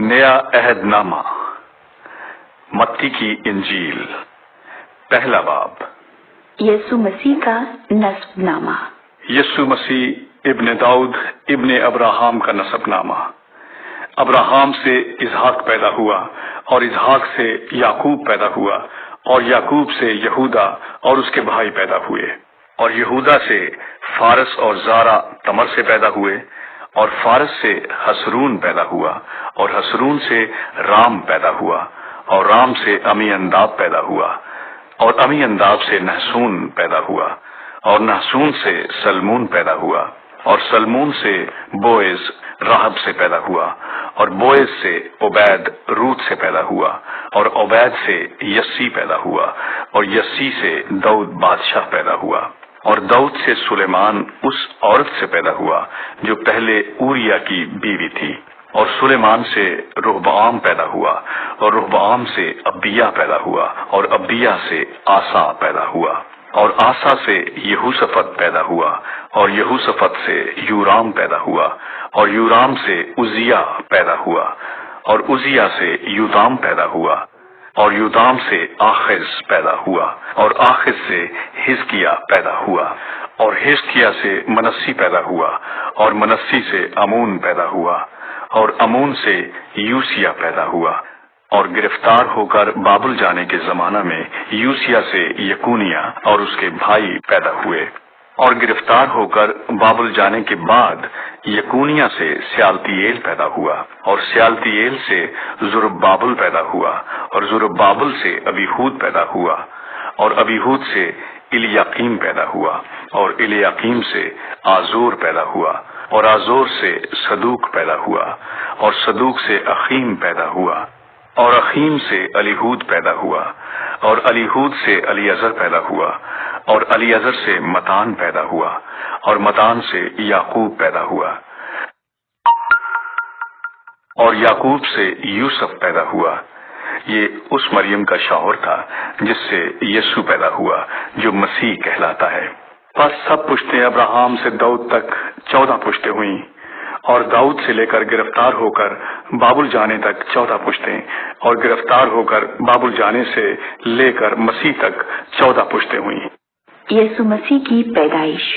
नया अहद नामा मत्ती की इंजील पहला बाब। यीशु मसीह का नस्बनामा। यीशु मसीह इब्ने दाऊद इब्ने अब्राहम का नस्बनामा। अब्राहम से इसहाक पैदा हुआ और इसहाक से याकूब पैदा हुआ और याकूब से यहूदा और उसके भाई पैदा हुए और यहूदा से फारस और जारा तमर से पैदा हुए और फारस से हसरून पैदा हुआ और हसरून से राम पैदा हुआ और राम से अमीअंदाब पैदा हुआ और अमीअंदाब से नहसून पैदा हुआ और नहसून से सलमून पैदा हुआ और सलमून से बोएज राहब से पैदा हुआ और बोएज से ओबैद रूत से पैदा हुआ और ओबैद से यस्सी पैदा हुआ और यस्सी से दाऊद बादशाह पैदा हुआ और दाऊद से सुलेमान उस औरत से पैदा हुआ जो पहले ऊरिया की बीवी थी और सुलेमान से रोहबाम पैदा हुआ और रोहबाम से अबिया पैदा हुआ और अबिया से आसा पैदा हुआ और आसा से यहूसफत पैदा हुआ और यहूसफत से यूराम पैदा हुआ और यूराम से उजिया पैदा हुआ और उजिया से यूदाम पैदा हुआ और यूदाम से आखिज पैदा हुआ और आखिज से हिजकिया पैदा हुआ और हिजकिया से मनस्सी पैदा हुआ और मनस्सी से अमून पैदा हुआ और अमून से यूसिया पैदा हुआ और गिरफ्तार होकर बाबुल जाने के जमाना में यूसिया से यकूनिया और उसके भाई पैदा हुए और गिरफ्तार होकर बाबुल जाने के बाद यकूनिया से स्यालतिएल पैदा हुआ और स्यालतिएल से जुरब्बाबुल पैदा हुआ और जुरब्बाबुल से अबीहूद पैदा हुआ और अबीहूद से इलियाकीम पैदा हुआ और इलियाकीम से आजूर पैदा हुआ और आजूर से सदूक पैदा हुआ और सदूक से अखीम पैदा हुआ और अखीम से अलीहूद पैदा हुआ और अलीहूद से अलीअजर पैदा हुआ और अलीअजर से मतान पैदा हुआ और मतान से याकूब पैदा हुआ और याकूब से यूसुफ पैदा हुआ। ये उस मरियम का शौहर था जिससे यीशु पैदा हुआ जो मसीह कहलाता है। बस सब पुश्तें अब्राहम से दाऊद तक 14 पुश्तें हुई और दाऊद से लेकर गिरफ्तार होकर बाबुल जाने तक 14 पुश्तें और गिरफ्तार होकर बाबुल जाने से लेकर मसीह तक 14 पुश्तें हुई। यीशु मसीह की पैदाइश।